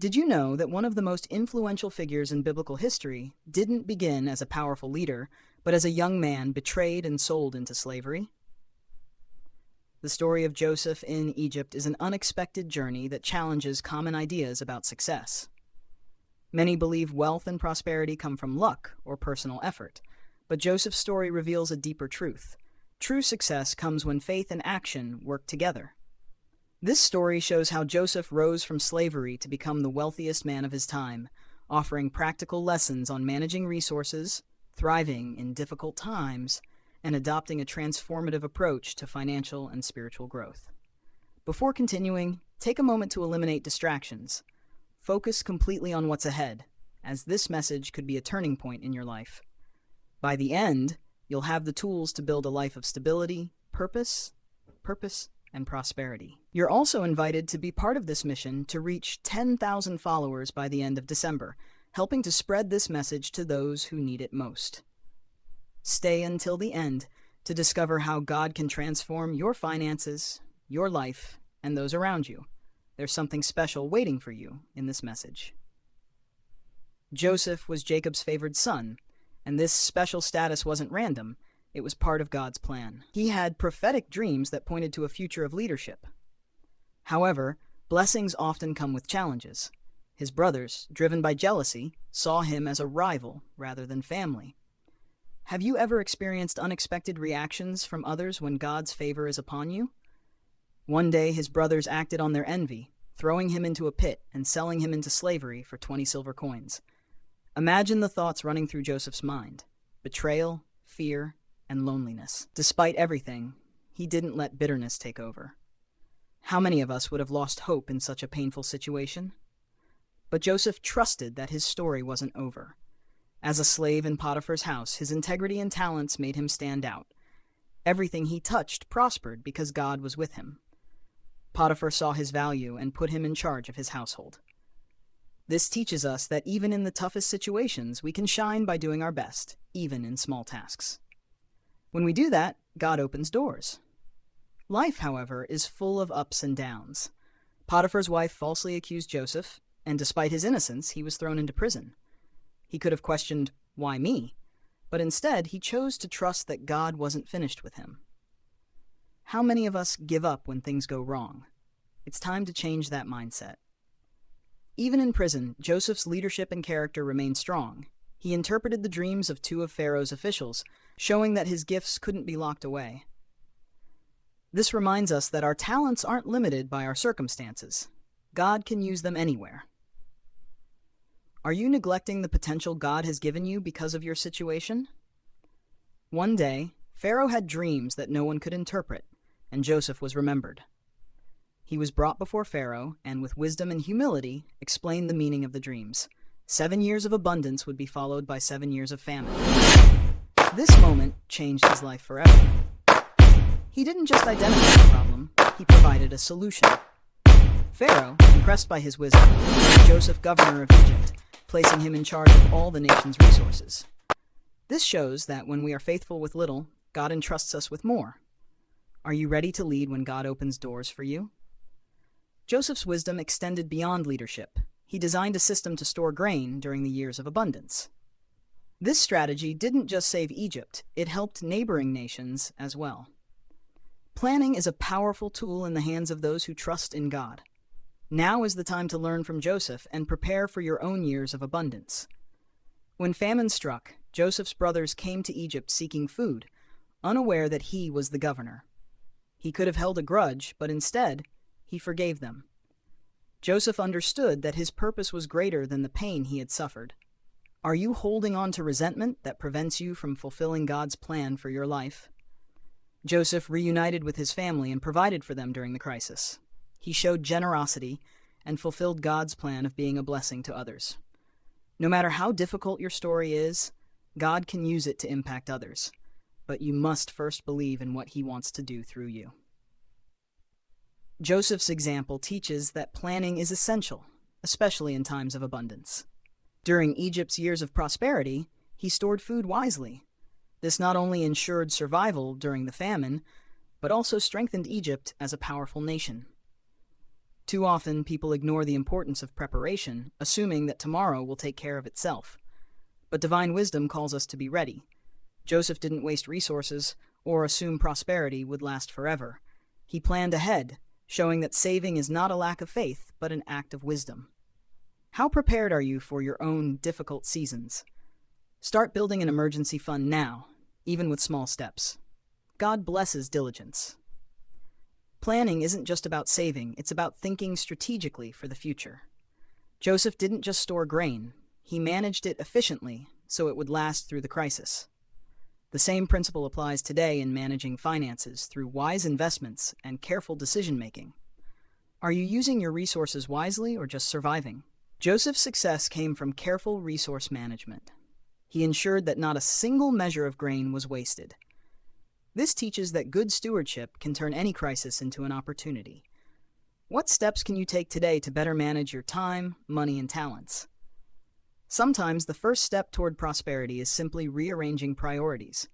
Did you know that one of the most influential figures in biblical history didn't begin as a powerful leader, but as a young man betrayed and sold into slavery? The story of Joseph in Egypt is an unexpected journey that challenges common ideas about success. Many believe wealth and prosperity come from luck or personal effort, but Joseph's story reveals a deeper truth. True success comes when faith and action work together. This story shows how Joseph rose from slavery to become the wealthiest man of his time, offering practical lessons on managing resources, thriving in difficult times, and adopting a transformative approach to financial and spiritual growth. Before continuing, take a moment to eliminate distractions. Focus completely on what's ahead, as this message could be a turning point in your life. By the end, you'll have the tools to build a life of stability, purpose, and prosperity. You're also invited to be part of this mission to reach 10,000 followers by the end of December, helping to spread this message to those who need it most. Stay until the end to discover how God can transform your finances, your life, and those around you. There's something special waiting for you in this message. Joseph was Jacob's favored son, and this special status wasn't random. It was part of God's plan. He had prophetic dreams that pointed to a future of leadership. However, blessings often come with challenges. His brothers, driven by jealousy, saw him as a rival rather than family. Have you ever experienced unexpected reactions from others when God's favor is upon you? One day, his brothers acted on their envy, throwing him into a pit and selling him into slavery for 20 silver coins. Imagine the thoughts running through Joseph's mind: betrayal, fear, and loneliness. Despite everything, he didn't let bitterness take over. How many of us would have lost hope in such a painful situation? But Joseph trusted that his story wasn't over. As a slave in Potiphar's house, his integrity and talents made him stand out. Everything he touched prospered because God was with him. Potiphar saw his value and put him in charge of his household. This teaches us that even in the toughest situations, we can shine by doing our best, even in small tasks. When we do that, God opens doors. Life, however, is full of ups and downs. Potiphar's wife falsely accused Joseph, and despite his innocence, he was thrown into prison. He could have questioned, "Why me?" But instead, he chose to trust that God wasn't finished with him. How many of us give up when things go wrong? It's time to change that mindset. Even in prison, Joseph's leadership and character remained strong. He interpreted the dreams of two of Pharaoh's officials, showing that his gifts couldn't be locked away. This reminds us that our talents aren't limited by our circumstances. God can use them anywhere. Are you neglecting the potential God has given you because of your situation? One day, Pharaoh had dreams that no one could interpret, and Joseph was remembered. He was brought before Pharaoh, and with wisdom and humility, explained the meaning of the dreams. 7 years of abundance would be followed by 7 years of famine. This moment changed his life forever. He didn't just identify the problem, he provided a solution. Pharaoh, impressed by his wisdom, made Joseph governor of Egypt, placing him in charge of all the nation's resources. This shows that when we are faithful with little, God entrusts us with more. Are you ready to lead when God opens doors for you? Joseph's wisdom extended beyond leadership. He designed a system to store grain during the years of abundance. This strategy didn't just save Egypt, it helped neighboring nations as well. Planning is a powerful tool in the hands of those who trust in God. Now is the time to learn from Joseph and prepare for your own years of abundance. When famine struck, Joseph's brothers came to Egypt seeking food, unaware that he was the governor. He could have held a grudge, but instead, he forgave them. Joseph understood that his purpose was greater than the pain he had suffered. Are you holding on to resentment that prevents you from fulfilling God's plan for your life? Joseph reunited with his family and provided for them during the crisis. He showed generosity and fulfilled God's plan of being a blessing to others. No matter how difficult your story is, God can use it to impact others, but you must first believe in what He wants to do through you. Joseph's example teaches that planning is essential, especially in times of abundance. During Egypt's years of prosperity, he stored food wisely. This not only ensured survival during the famine, but also strengthened Egypt as a powerful nation. Too often, people ignore the importance of preparation, assuming that tomorrow will take care of itself. But divine wisdom calls us to be ready. Joseph didn't waste resources or assume prosperity would last forever. He planned ahead, showing that saving is not a lack of faith, but an act of wisdom. How prepared are you for your own difficult seasons? Start building an emergency fund now, even with small steps. God blesses diligence. Planning isn't just about saving, it's about thinking strategically for the future. Joseph didn't just store grain, he managed it efficiently so it would last through the crisis. The same principle applies today in managing finances through wise investments and careful decision-making. Are you using your resources wisely or just surviving? Joseph's success came from careful resource management. He ensured that not a single measure of grain was wasted. This teaches that good stewardship can turn any crisis into an opportunity. What steps can you take today to better manage your time, money, and talents? Sometimes the first step toward prosperity is simply rearranging priorities.